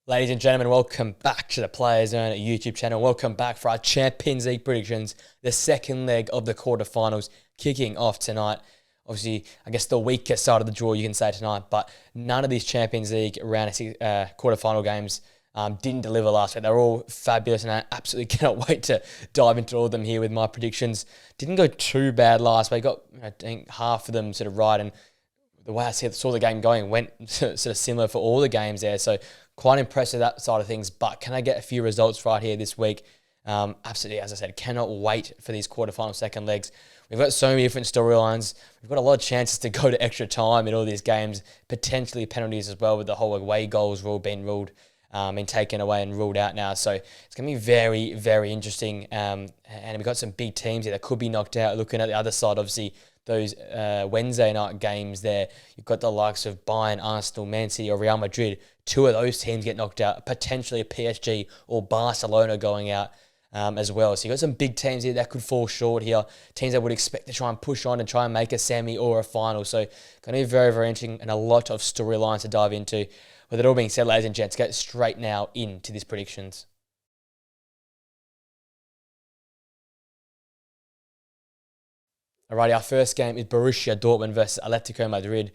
Ladies and gentlemen, welcome back to the Players Zone YouTube channel. Welcome back for our Champions League predictions. The second leg of the quarterfinals kicking off tonight. Obviously, I guess the weakest side of the draw, you can say tonight, but none of these Champions League round quarterfinal games didn't deliver last week. They're all fabulous, and I absolutely cannot wait to dive into all of them here with my predictions. Didn't go too bad last week. Got I think half of them sort of right, and the way I saw the game going went sort of similar for all the games there. So quite impressed with that side of things. But can I get a few results right here this week? Absolutely, as I said, cannot wait for these quarterfinal second legs. We've got so many different storylines. We've got a lot of chances to go to extra time in all these games, potentially penalties as well, with the whole away goals rule being ruled and taken away and ruled out now. So it's going to be very, very interesting. And we've got some big teams here that could be knocked out. Looking at the other side, obviously, those Wednesday night games there, you've got the likes of Bayern, Arsenal, Man City or Real Madrid. Two of those teams get knocked out, potentially PSG or Barcelona going out as well. So you've got some big teams here that could fall short here, teams that would expect to try and push on and try and make a semi or a final. So going to be very, very interesting and a lot of storylines to dive into. With it all being said, ladies and gents, get straight now into these predictions. Alrighty, our first game is Borussia Dortmund versus Atletico Madrid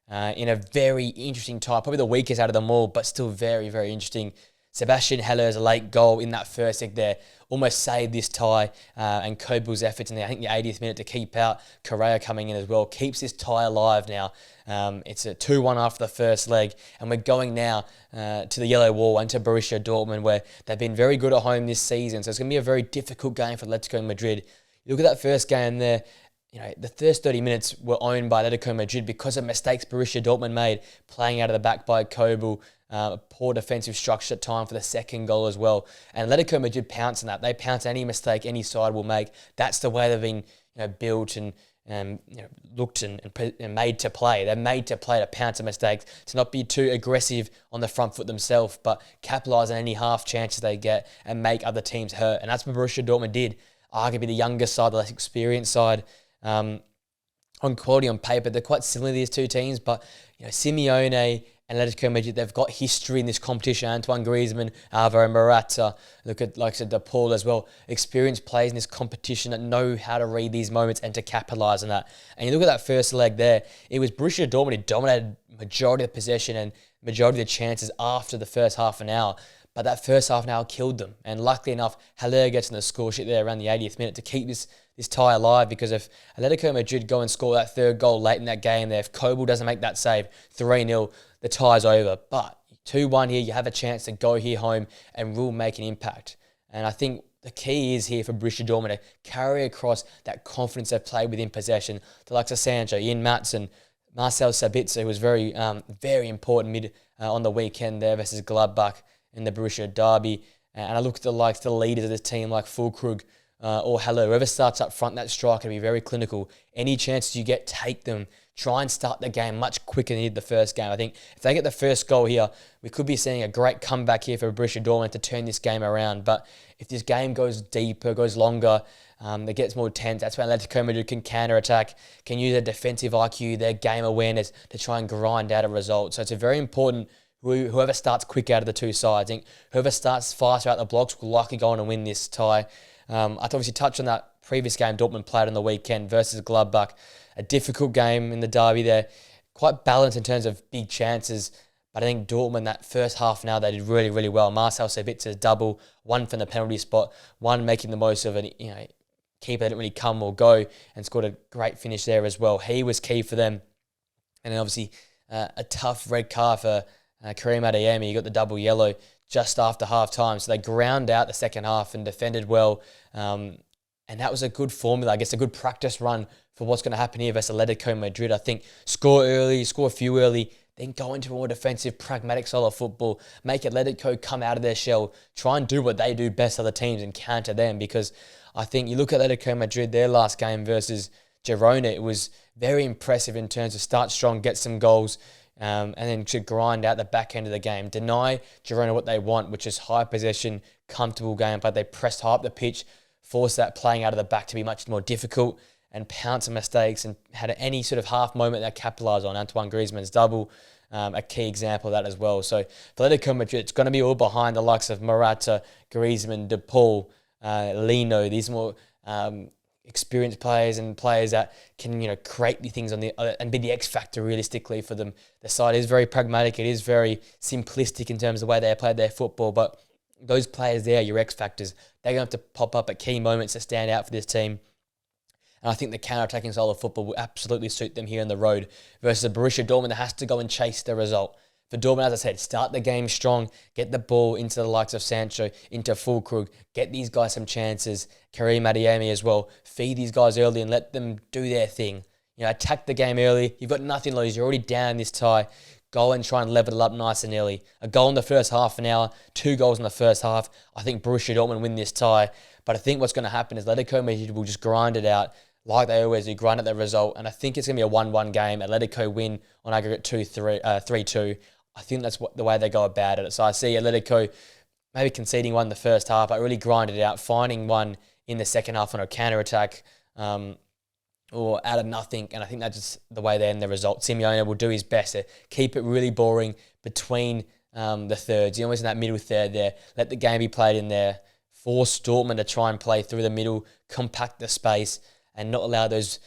in a very interesting tie, probably the weakest out of them all, but still very, very interesting. Sebastian Heller's late goal in that first leg there almost saved this tie, and Kobel's efforts in the 80th minute to keep out Correa coming in as well keeps this tie alive now. It's a 2-1 after the first leg, and we're going now to the yellow wall and to Borussia Dortmund, where they've been very good at home this season. So it's going to be a very difficult game for Atletico Madrid. You look at that first game there. You know, the first 30 minutes were owned by Atletico Madrid because of mistakes Borussia Dortmund made, playing out of the back by Kobel, poor defensive structure at time for the second goal as well. And Atletico Madrid pounce on that. They pounce any mistake any side will make. That's the way they've been built and looked and made to play. They're made to play to pounce on mistakes, to not be too aggressive on the front foot themselves, but capitalise on any half chances they get and make other teams hurt. And that's what Borussia Dortmund did. Arguably the younger side, the less experienced side. On quality, on paper, they're quite similar, these two teams, but Simeone and Atletico Madrid, they've got history in this competition. Antoine Griezmann, Alvaro Morata, look at, like I said, De Paul as well. Experienced players in this competition that know how to read these moments and to capitalise on that. And you look at that first leg there, it was Borussia Dortmund who dominated majority of the possession and majority of the chances after the first half an hour. But that first half an hour killed them. And luckily enough, Haller gets in the score sheet there around the 80th minute to keep this tie alive, because if Atletico Madrid go and score that third goal late in that game there, if Kobel doesn't make that save, 3-0, the tie's over. But 2-1 here, you have a chance to go here home and will make an impact. And I think the key is here for Borussia Dortmund to carry across that confidence they've played within possession. The likes of Sancho, Ian Maatsen, Marcel Sabitzer, who was very, very important mid on the weekend there versus Gladbach in the Borussia derby. And I look at the leaders of this team like Füllkrug or Haller. Whoever starts up front, that striker to be very clinical. Any chances you get, take them. Try and start the game much quicker than you did the first game. I think if they get the first goal here, we could be seeing a great comeback here for Borussia Dortmund to turn this game around. But if this game goes deeper, goes longer, it gets more tense, that's when Atletico Madrid can counter-attack, can use their defensive IQ, their game awareness to try and grind out a result. So it's a very important whoever starts quick out of the two sides. I think whoever starts faster out the blocks will likely go on and win this tie. I obviously touched on that previous game Dortmund played on the weekend versus Gladbach. A difficult game in the derby there. Quite balanced in terms of big chances. But I think Dortmund, that first half now, they did really, really well. Marcel Sabitzer's double, one from the penalty spot, one making the most of it. Keeper didn't really come or go, and scored a great finish there as well. He was key for them. And then obviously a tough red card for Karim Adeyemi. He got the double yellow just after half-time. So they ground out the second half and defended well. And that was a good formula, I guess, a good practice run for what's going to happen here versus Atletico Madrid. I think score early, score a few early, then go into a more defensive, pragmatic style of football, make Atletico come out of their shell, try and do what they do best, other teams, and counter them. Because I think you look at Atletico Madrid, their last game versus Girona, it was very impressive in terms of start strong, get some goals, and then to grind out the back end of the game. Deny Girona what they want, which is high possession, comfortable game, but they pressed high up the pitch, forced that playing out of the back to be much more difficult, and pounce on mistakes, and had any sort of half moment that capitalised on Antoine Griezmann's double, a key example of that as well. So for Atletico Madrid, it's going to be all behind the likes of Morata, Griezmann, De Paul, Lino. These more experienced players and players that can create the things on the and be the X factor realistically for them. The side is very pragmatic. It is very simplistic in terms of the way they play their football, but those players there, your X factors, they're going to have to pop up at key moments to stand out for this team. And I think the counter-attacking style of football will absolutely suit them here on the road versus a Borussia Dortmund that has to go and chase the result. For Dortmund, as I said, start the game strong, get the ball into the likes of Sancho, into Füllkrug, get these guys some chances, Karim Adeyemi as well, feed these guys early and let them do their thing. Attack the game early. You've got nothing to lose. You're already down this tie. Go and try and level it up nice and early. A goal in the first half an hour, 2 goals in the first half. I think Borussia Dortmund win this tie. But I think what's going to happen is Atletico Madrid will just grind it out like they always do, grind out their result. And I think it's going to be a 1-1 game. Atletico win on aggregate 3-2. I think that's the way they go about it. So I see Atletico maybe conceding one in the first half, but really grind it out, finding one in the second half on a counter-attack or out of nothing. And I think that's just the way they end the result. Simeone will do his best to keep it really boring between the thirds. You're almost in that middle third there. Let the game be played in there. Force Dortmund to try and play through the middle, compact the space, and not allow those,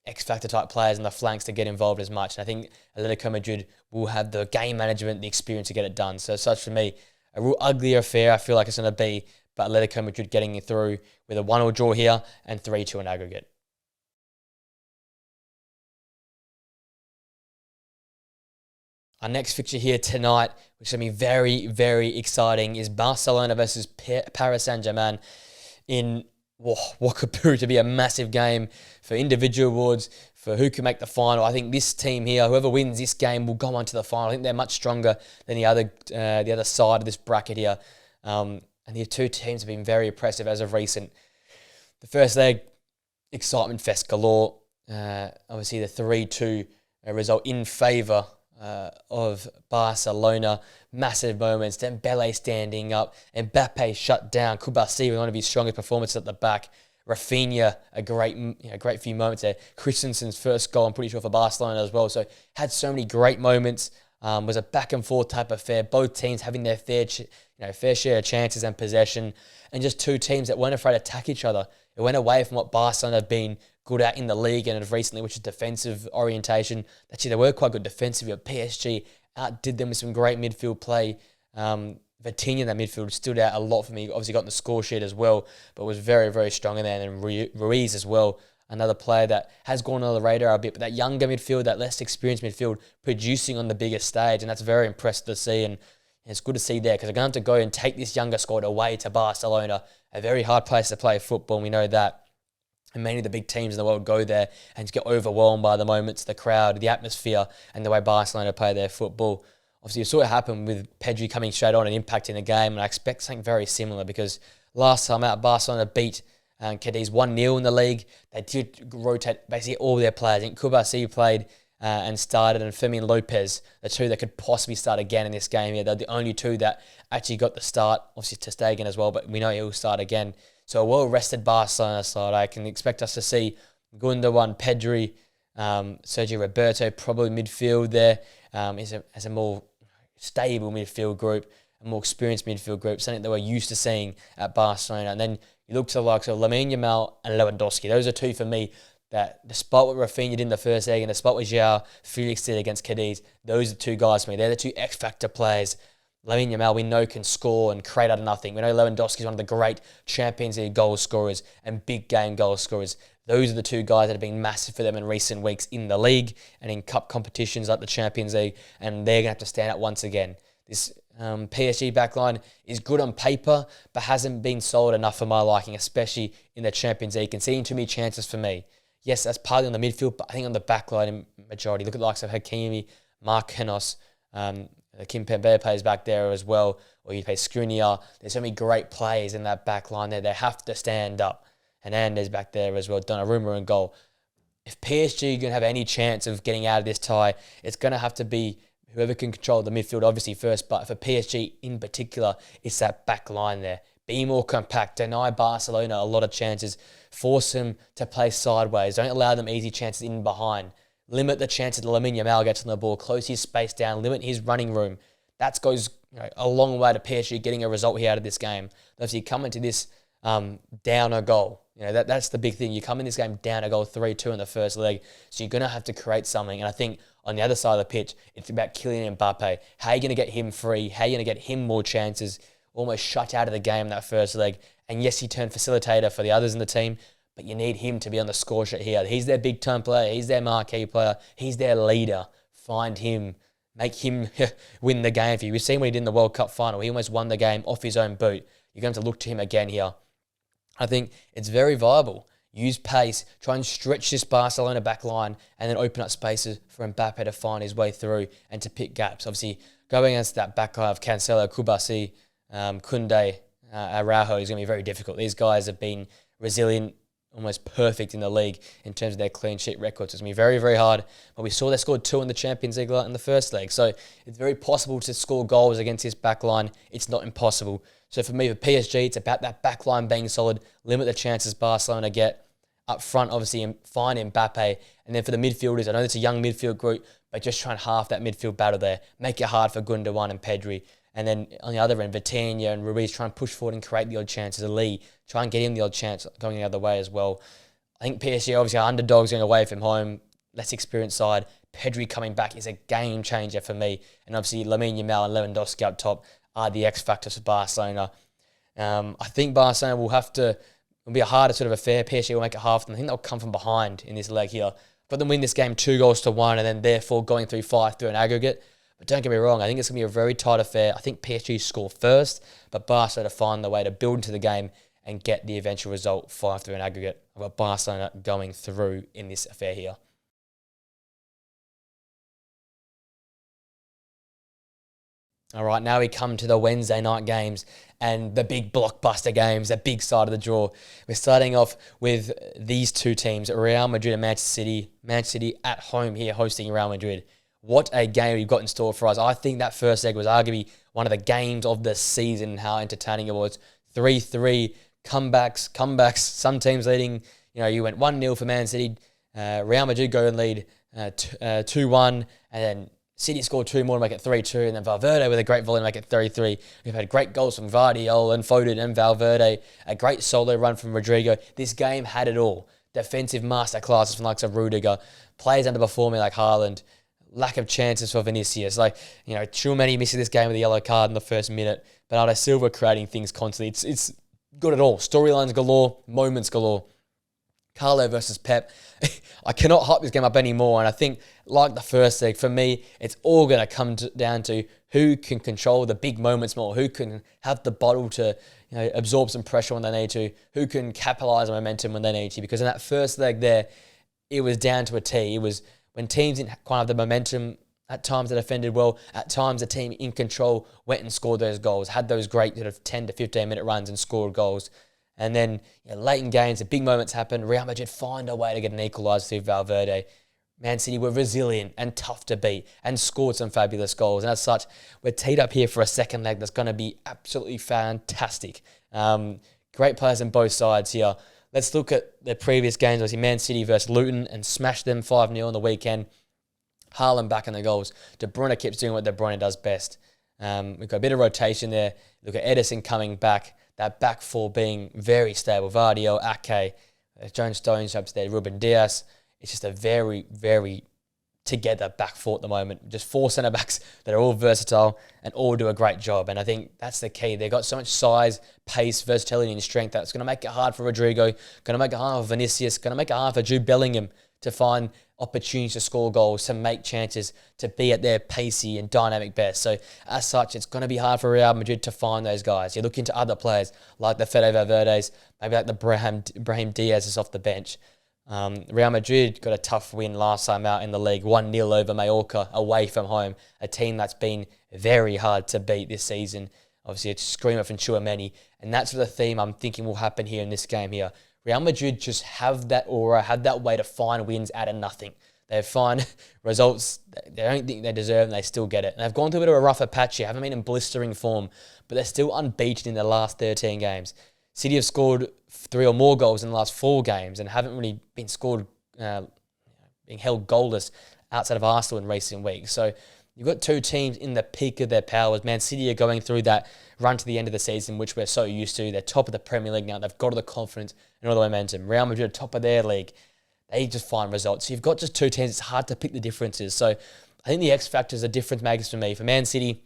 X-factor type players on the flanks to get involved as much. And I think Atletico Madrid will have the game management, the experience to get it done. So such for me, a real ugly affair I feel like it's going to be, but Atletico Madrid getting it through with a 1-1 draw here and 3-2 in aggregate. Our next fixture here tonight, which is going to be very, very exciting, is Barcelona versus Paris SaintGermain in what could prove to be a massive game for individual awards, for who can make the final. I think this team here, whoever wins this game, will go on to the final. I think they're much stronger than the other side of this bracket here. And the two teams have been very impressive as of recent. The first leg, excitement fest galore. Obviously, the 3-2 result in favour of Barcelona. Massive moments. Dembele standing up. Mbappe shut down. Kubasi with one of his strongest performances at the back. Rafinha, a great few moments there. Christensen's first goal, I'm pretty sure, for Barcelona as well. So had so many great moments. Was a back and forth type of affair. Both teams having their fair share of chances and possession, and just two teams that weren't afraid to attack each other. It went away from what Barcelona have been good at in the league and of recently, which is defensive orientation. Actually, they were quite good defensively, but PSG outdid them with some great midfield play. Vitinha in that midfield stood out a lot for me. Obviously got in the score sheet as well, but was very, very strong in there. And then Ruiz as well, another player that has gone under the radar a bit, but that younger midfield, that less experienced midfield, producing on the biggest stage, and that's very impressive to see. And it's good to see there because they're going to have to go and take this younger squad away to Barcelona, a very hard place to play football, and we know that. And many of the big teams in the world go there and just get overwhelmed by the moments, the crowd, the atmosphere, and the way Barcelona play their football. Obviously, you saw it happen with Pedri coming straight on and impacting the game, and I expect something very similar because last time out, Barcelona beat Cadiz 1-0 in the league. They did rotate basically all their players. I think Kubasi played and started, and Fermin Lopez, the two that could possibly start again in this game here. They're the only two that actually got the start. Obviously, ter Stegen as well, but we know he'll start again. So a well-rested Barcelona side. I can expect us to see Gundogan, Pedri, Sergio Roberto, probably midfield there as a more stable midfield group, a more experienced midfield group, something that we're used to seeing at Barcelona. And then you look to the likes of Lamine Yamal and Lewandowski. Those are two for me that, despite what Rafinha did in the first leg and despite what João Felix did against Cadiz, those are the two guys for me. They're the two X-factor players. Lamine Yamal, we know, can score and create out of nothing. We know Lewandowski is one of the great Champions League goal scorers and big game goal scorers. Those are the two guys that have been massive for them in recent weeks in the league and in cup competitions like the Champions League, and they're going to have to stand out once again. This PSG backline is good on paper, but hasn't been solid enough for my liking, especially in the Champions League. Conceding too many chances for me. Yes, that's partly on the midfield, but I think on the backline in majority. Look at the likes of Hakimi, Marquinhos, Kimpembe plays back there as well, or you play Skriniar. There's so many great players in that back line there. They have to stand up. Hernandez back there as well, Donnarumma in goal. If PSG are going to have any chance of getting out of this tie, it's going to have to be whoever can control the midfield, obviously, first. But for PSG in particular, it's that back line there. Be more compact. Deny Barcelona a lot of chances. Force them to play sideways. Don't allow them easy chances in behind. limit the chances that Lamine Yamal gets on the ball, close his space down, limit his running room. That goes a long way to PSG getting a result here out of this game. If you come into this down a goal, that's the big thing. You come in this game down a goal 3-2 in the first leg, so you're going to have to create something. And I think on the other side of the pitch, it's about Kylian Mbappe. How are you going to get him free? How are you going to get him more chances? Almost shut out of the game that first leg. And yes, he turned facilitator for the others in the team, but you need him to be on the score sheet here. He's their big-time player. He's their marquee player. He's their leader. Find him. Make him win the game for you. We've seen what he did in the World Cup final. He almost won the game off his own boot. You're going to have to look to him again here. I think it's very viable. Use pace. Try and stretch this Barcelona back line and then open up spaces for Mbappe to find his way through and to pick gaps. Obviously, going against that back line of Cancelo, Kubasi, Koundé, Araujo is going to be very difficult. These guys have been resilient, almost perfect in the league in terms of their clean sheet records. It's going to be very, very hard. But we saw they scored 2 in the Champions League in the first leg. So it's very possible to score goals against this back line. It's not impossible. So for me, for PSG, it's about that back line being solid, limit the chances Barcelona get. Up front, obviously, find Mbappe. And then for the midfielders, I know it's a young midfield group, but just try and half that midfield battle there. Make it hard for Gundogan and Pedri. And then on the other end, Vitinha and Ruiz try and push forward and create the odd chances. Ali, try and get him the odd chance going the other way as well. I think PSG obviously are underdogs going away from home, less experienced side. Pedri coming back is a game changer for me. And obviously Lamine Yamal and Lewandowski up top are the X factors for Barcelona. I think Barcelona will be a harder sort of affair. PSG will make it half, and I think they'll come from behind in this leg here. But then win this game 2-1, and then therefore going through 5 through an aggregate. But don't get me wrong, I think it's going to be a very tight affair. I think PSG score first, but Barcelona find the way to build into the game and get the eventual result 5 through an aggregate. I've got Barcelona going through in this affair here. All right, now we come to the Wednesday night games and the big blockbuster games, the big side of the draw. We're starting off with these two teams, Real Madrid and Manchester City. Manchester City at home here hosting Real Madrid. What a game we've got in store for us. I think that first leg was arguably one of the games of the season, how entertaining it was. 3-3, comebacks, some teams leading. You went 1-0 for Man City. Real Madrid go and lead 2-1, and then City scored 2 more to make it 3-2, and then Valverde with a great volley to make it 3-3. We've had great goals from Vardiol and Foden and Valverde, a great solo run from Rodrigo. This game had it all. Defensive masterclasses from the likes of Rudiger, players underperforming like Haaland, lack of chances for Vinicius. Tchouameni missing this game with a yellow card in the first minute. Bernardo Silva creating things constantly. It's got it all. Storylines galore, moments galore. Carlo versus Pep. I cannot hype this game up anymore. And I think, like the first leg, for me, it's all going to come down to who can control the big moments more, who can have the bottle to absorb some pressure when they need to, who can capitalise on momentum when they need to. Because in that first leg there, it was down to a T. It was when teams didn't quite have the momentum. At times they defended well. At times the team in control went and scored those goals, had those great sort of 10 to 15 minute runs and scored goals. And then late in games, the big moments happen. Real Madrid find a way to get an equaliser through Valverde. Man City were resilient and tough to beat and scored some fabulous goals. And as such, we're teed up here for a second leg that's going to be absolutely fantastic. Great players on both sides here. Let's look at the previous games. Obviously, Man City versus Luton and smashed them 5-0 on the weekend. Haaland back in the goals. De Bruyne keeps doing what De Bruyne does best. We've got a bit of rotation there. Look at Edison coming back. That back four being very stable. Vardio, Ake, Jones Stones up there, Ruben Diaz. It's just a very, very together back four at the moment. Just 4 centre-backs that are all versatile and all do a great job. And I think that's the key. They've got so much size, pace, versatility and strength that's going to make it hard for Rodrigo, going to make it hard for Vinicius, going to make it hard for Jude Bellingham to find opportunities to score goals, to make chances, to be at their pacey and dynamic best. So as such, it's going to be hard for Real Madrid to find those guys. You look into other players like the Fede Valverde's, maybe like the Brahim Diaz's off the bench. Real Madrid got a tough win last time out in the league, 1-0 over Mallorca away from home, a team that's been very hard to beat this season. Obviously, it's screamer from Tchouameni, and that's the theme I'm thinking will happen here in this game here. Real Madrid just have that aura, have that way to find wins out of nothing. They find results they don't think they deserve and they still get it. And they've gone through a bit of a rougher patch here, haven't been in blistering form, but they're still unbeaten in the last 13 games. City have scored 3 or more goals in the last 4 games and haven't really been being held goalless outside of Arsenal in recent weeks. So you've got two teams in the peak of their powers. Man City are going through that run to the end of the season, which we're so used to. They're top of the Premier League now. They've got all the confidence and all the momentum. Real Madrid are top of their league. They just find results. So you've got just two teams. It's hard to pick the differences. So I think the X factor is the difference makers for me. For Man City,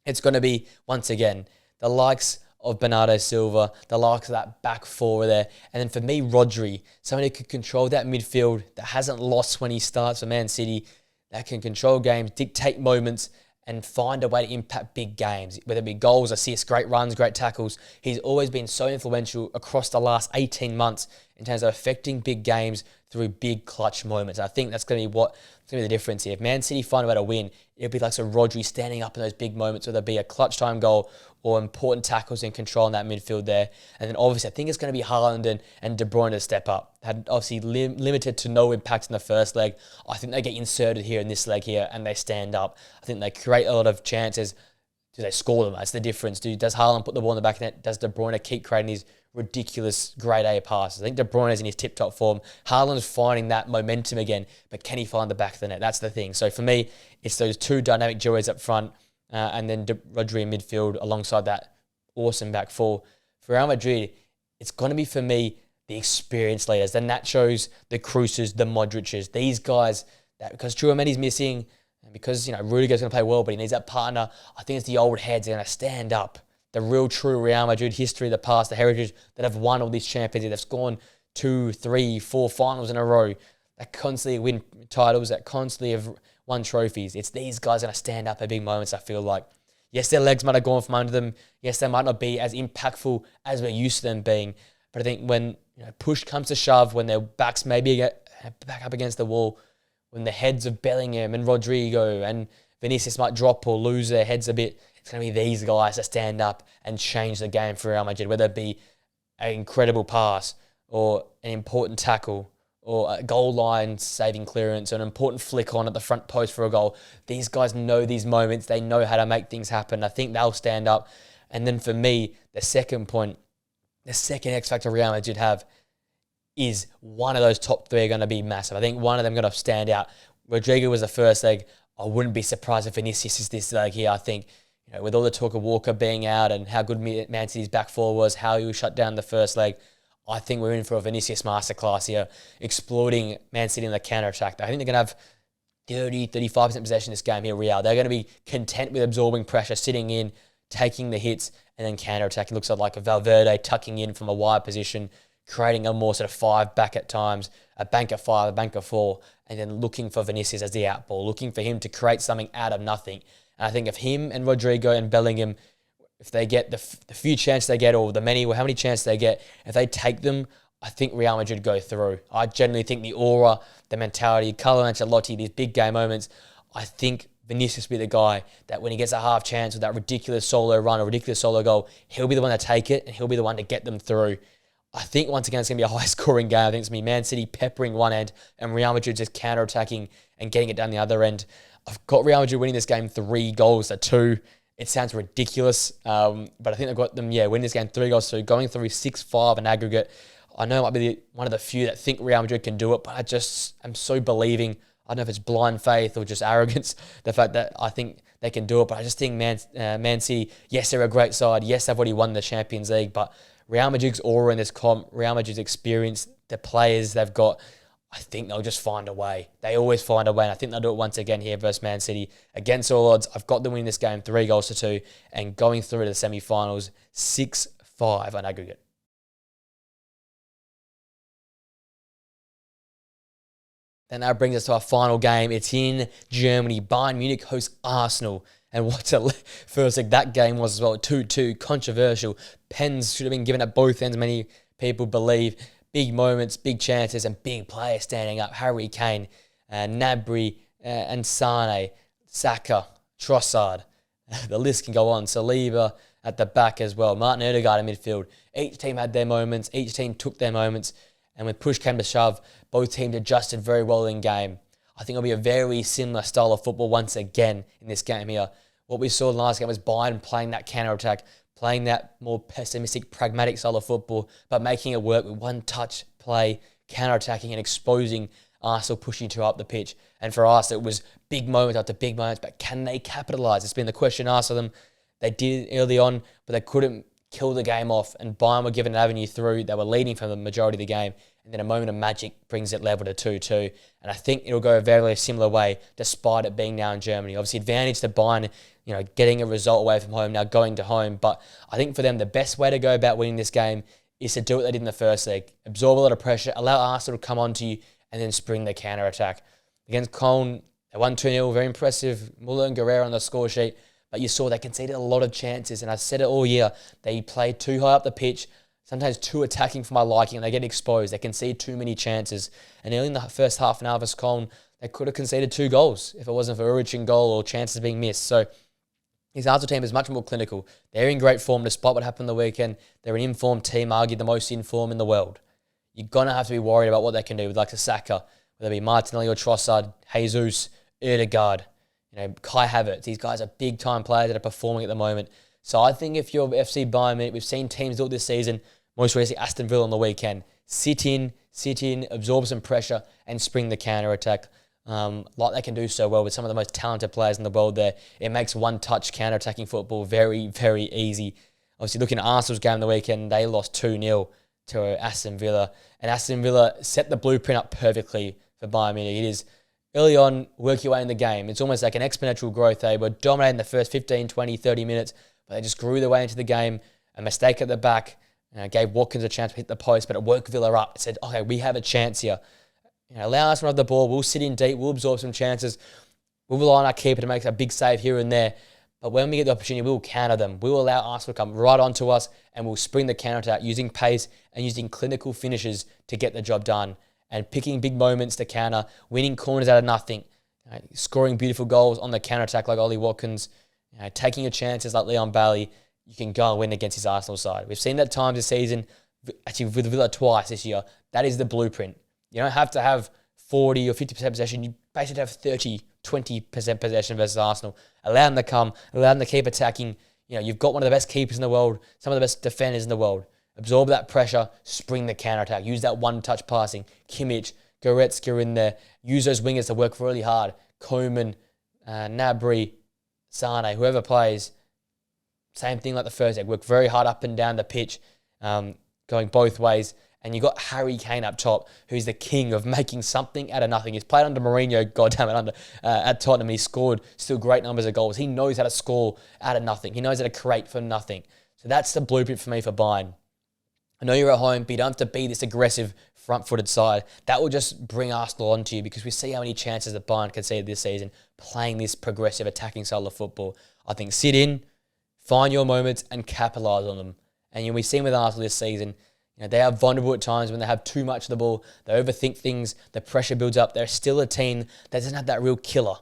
it's going to be, once again, the likes of Bernardo Silva, the likes of that back four there. And then for me, Rodri, somebody who can control that midfield, that hasn't lost when he starts for Man City, that can control games, dictate moments, and find a way to impact big games, whether it be goals, assists, great runs, great tackles. He's always been so influential across the last 18 months in terms of affecting big games through big clutch moments. I think that's going to be what's going to be the difference here. If Man City find a way to win, it'll be like some Rodri standing up in those big moments, whether it be a clutch time goal or important tackles and controlling that midfield there. And then obviously I think it's going to be Haaland and De Bruyne to step up. Had obviously limited to no impact in the first leg. I think they get inserted here in this leg here and they stand up. I think they create a lot of chances. Do they score them? That's the difference. Does Haaland put the ball in the back of the net? Does De Bruyne keep creating these ridiculous grade A passes? I think De Bruyne is in his tip-top form. Haaland is finding that momentum again, but can he find the back of the net? That's the thing. So for me, it's those two dynamic duos up front and then Rodri in midfield alongside that awesome back four. For Real Madrid, it's going to be, for me, the experienced leaders, the Nachos, the Krooses, the Modric's. These guys, that because Tchouameni's missing, and because Rudiger's going to play well, but he needs that partner, I think it's the old heads that are going to stand up. The real true Real Madrid history of the past, the heritage that have won all these champions, they've scored 2, 3, 4 finals in a row, that constantly win titles, that constantly have won trophies. It's these guys going to stand up at big moments, I feel like. Yes, their legs might have gone from under them. Yes, they might not be as impactful as we're used to them being. But I think when push comes to shove, when their backs maybe get back up against the wall, when the heads of Bellingham and Rodrigo and Vinicius might drop or lose their heads a bit, it's going to be these guys that stand up and change the game for Real Madrid, whether it be an incredible pass or an important tackle or a goal line saving clearance or an important flick on at the front post for a goal. These guys know these moments. They know how to make things happen. I think they'll stand up. And then for me, the second point, the second X factor Real Madrid have is one of those top three are going to be massive. I think one of them going to stand out. Rodrigo was the first leg. I wouldn't be surprised if Vinicius is this leg here. I think with all the talk of Walker being out and how good Man City's back four was, how he was shut down the first leg, I think we're in for a Vinicius masterclass here, exploiting Man City in the counter-attack. I think they're going to have 30, 35% possession in this game here, Real. They're going to be content with absorbing pressure, sitting in, taking the hits, and then counter-attacking. Looks like a Valverde tucking in from a wide position, creating a more sort of five back at times, a bank at five, a bank at four, and then looking for Vinicius as the outball, looking for him to create something out of nothing. And I think if him and Rodrigo and Bellingham, if they get the few chances they get, or how many chances they get, if they take them, I think Real Madrid go through. I generally think the aura, the mentality, Carlo Ancelotti, these big game moments, I think Vinicius will be the guy that when he gets a half chance with that ridiculous solo run or ridiculous solo goal, he'll be the one to take it and he'll be the one to get them through. I think once again it's going to be a high-scoring game. I think it's going to be Man City peppering one end and Real Madrid just counter-attacking and getting it down the other end. I've got Real Madrid winning this game 3-2. It sounds ridiculous, but I think they've got them, winning this game 3-2, going through 6-5 in aggregate. I know it might be one of the few that think Real Madrid can do it, but I just am so believing. I don't know if it's blind faith or just arrogance, the fact that I think they can do it, but I just think Man City, yes, they're a great side. Yes, they've already won the Champions League, but Real Madrid's aura in this comp, Real Madrid's experience, the players they've got, I think they'll just find a way. They always find a way, and I think they'll do it once again here versus Man City. Against all odds, I've got them winning this game 3-2 and going through to the semi-finals 6-5 on aggregate. Then that brings us to our final game. It's in Germany. Bayern Munich hosts Arsenal. And what a first leg that game was as well. 2-2, controversial. Pens should have been given at both ends, many people believe. Big moments, big chances, and big players standing up. Harry Kane, Gnabry, and Sane, Saka, Trossard. The list can go on. Saliba at the back as well. Martin Odegaard in midfield. Each team had their moments. Each team took their moments. And when push came to shove, both teams adjusted very well in game. I think it'll be a very similar style of football once again in this game here. What we saw in the last game was Bayern playing that counter-attack, playing that more pessimistic, pragmatic style of football, but making it work with one-touch play, counter-attacking and exposing Arsenal pushing too up the pitch. And for us, it was big moments after big moments, but can they capitalise? It's been the question asked of them. They did early on, but they couldn't kill the game off, and Bayern were given an avenue through. They were leading for the majority of the game, and then a moment of magic brings it level to 2-2. And I think it'll go a very, very similar way, despite it being now in Germany. Obviously, advantage to Bayern, getting a result away from home, now going to home. But I think for them, the best way to go about winning this game is to do what they did in the first leg. Absorb a lot of pressure, allow Arsenal to come onto you, and then spring the counter-attack. Against Cologne, they won 2-0, very impressive. Muller and Guerrero on the score sheet. But you saw they conceded a lot of chances, and I said it all year. They played too high up the pitch, sometimes too attacking for my liking, and they get exposed. They concede too many chances. And early in the first half an hour versus Cologne, they could have conceded 2 goals if it wasn't for Ulrich in goal or chances being missed. So his Arsenal team is much more clinical. They're in great form despite what happened the weekend. They're an informed team, arguably the most informed in the world. You're going to have to be worried about what they can do with like Saka, whether it be Martinelli or Trossard, Jesus, Ødegaard, Kai Havertz. These guys are big-time players that are performing at the moment. So I think if you're FC Bayern Munich, we've seen teams do it this season, most recently Aston Villa on the weekend. Sit in, absorb some pressure, and spring the counter-attack. Like they can do so well with some of the most talented players in the world there. It makes one-touch counter-attacking football very, very easy. Obviously, looking at Arsenal's game on the weekend, they lost 2-0 to Aston Villa. And Aston Villa set the blueprint up perfectly for Bayern Munich. It is early on, work your way in the game. It's almost like an exponential growth. They were dominating the first 15, 20, 30 minutes, but they just grew their way into the game. A mistake at the back gave Watkins a chance to hit the post, but it woke Villa up. It said, okay, we have a chance here. Allow us to have the ball. We'll sit in deep. We'll absorb some chances. We'll rely on our keeper to make a big save here and there. But when we get the opportunity, we'll counter them. We will allow Arsenal to come right onto us, and we'll spring the counter out using pace and using clinical finishes to get the job done. And picking big moments to counter, winning corners out of nothing, scoring beautiful goals on the counter-attack like Ollie Watkins, taking your chances like Leon Bailey, you can go and win against his Arsenal side. We've seen that times this season, actually with Villa twice this year. That is the blueprint. You don't have to have 40 or 50% possession. You basically have 30, 20% possession versus Arsenal. Allow them to come, allow them to keep attacking. You've got one of the best keepers in the world, some of the best defenders in the world. Absorb that pressure, spring the counter-attack. Use that one-touch passing. Kimmich, Goretzka in there. Use those wingers to work really hard. Koeman, Gnabry, Sane, whoever plays. Same thing like the first leg. Work very hard up and down the pitch, going both ways. And you've got Harry Kane up top, who's the king of making something out of nothing. He's played under Mourinho, at Tottenham. He scored still great numbers of goals. He knows how to score out of nothing. He knows how to create from nothing. So that's the blueprint for me for Bayern. I know you're at home, but you don't have to be this aggressive, front-footed side. That will just bring Arsenal onto you because we see how many chances that Bayern conceded this season playing this progressive, attacking style of football. I think sit in, find your moments, and capitalise on them. And we've seen with Arsenal this season, they are vulnerable at times when they have too much of the ball. They overthink things. The pressure builds up. They're still a team that doesn't have that real killer.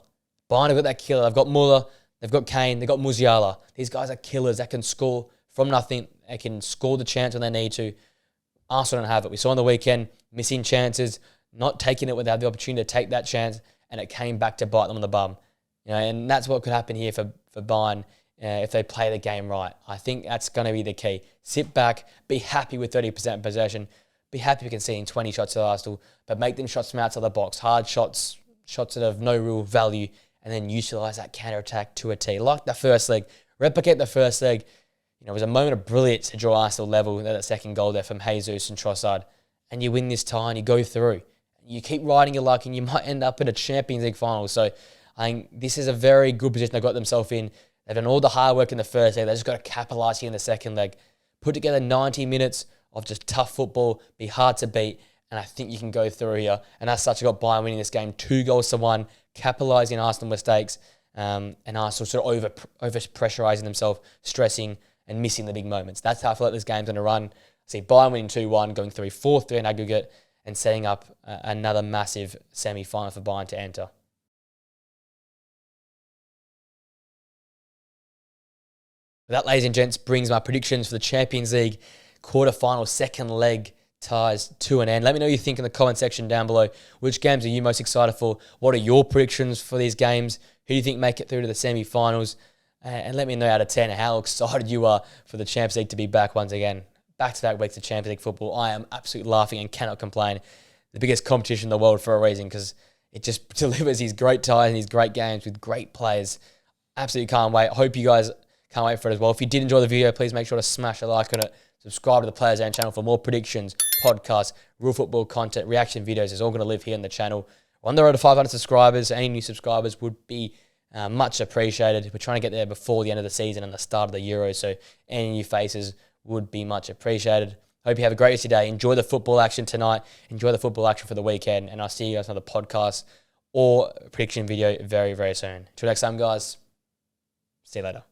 Bayern have got that killer. They've got Muller. They've got Kane. They've got Musiala. These guys are killers that can score from nothing. They can score the chance when they need to. Arsenal don't have it. We saw on the weekend, missing chances, not taking it when they had the opportunity to take that chance, and it came back to bite them on the bum. And that's what could happen here for Bayern if they play the game right. I think that's going to be the key. Sit back, be happy with 30% possession, be happy with conceding 20 shots to Arsenal, but make them shots from outside the box, hard shots that have no real value, and then utilise that counter-attack to a T. Like the first leg, replicate the first leg. It was a moment of brilliance to draw Arsenal level, that second goal there from Jesus and Trossard. And you win this tie and you go through. You keep riding your luck and you might end up in a Champions League final. So I think this is a very good position they've got themselves in. They've done all the hard work in the first leg. They've just got to capitalise here in the second leg. Put together 90 minutes of just tough football, be hard to beat, and I think you can go through here. And as such, I got Bayern winning this game 2-1, capitalising Arsenal mistakes, and Arsenal sort of over-pressurising themselves, stressing, and missing the big moments. That's how I feel like this game's going to run. I see Bayern winning 2-1, going 4-3 in aggregate, and setting up another massive semi-final for Bayern to enter. That, ladies and gents, brings my predictions for the Champions League quarter-final second leg ties to an end. Let me know what you think in the comment section down below. Which games are you most excited for? What are your predictions for these games? Who do you think make it through to the semi-finals? And let me know out of 10 how excited you are for the Champions League to be back once again. Back-to-back weeks of Champions League football. I am absolutely laughing and cannot complain. the biggest competition in the world for a reason, because it just delivers these great ties and these great games with great players. Absolutely can't wait. I hope you guys can't wait for it as well. If you did enjoy the video, please make sure to smash a like on it. Subscribe to the Players Zone channel for more predictions, podcasts, real football content, reaction videos. It's all going to live here on the channel. We're on the road to 500 subscribers. Any new subscribers would be much appreciated. We're trying to get there before the end of the season and the start of the Euros, so any new faces would be much appreciated. Hope you have a great rest of your day. Enjoy the football action tonight. Enjoy the football action for the weekend, and I'll see you guys on the podcast or prediction video very, very soon. Till next time, guys. See you later.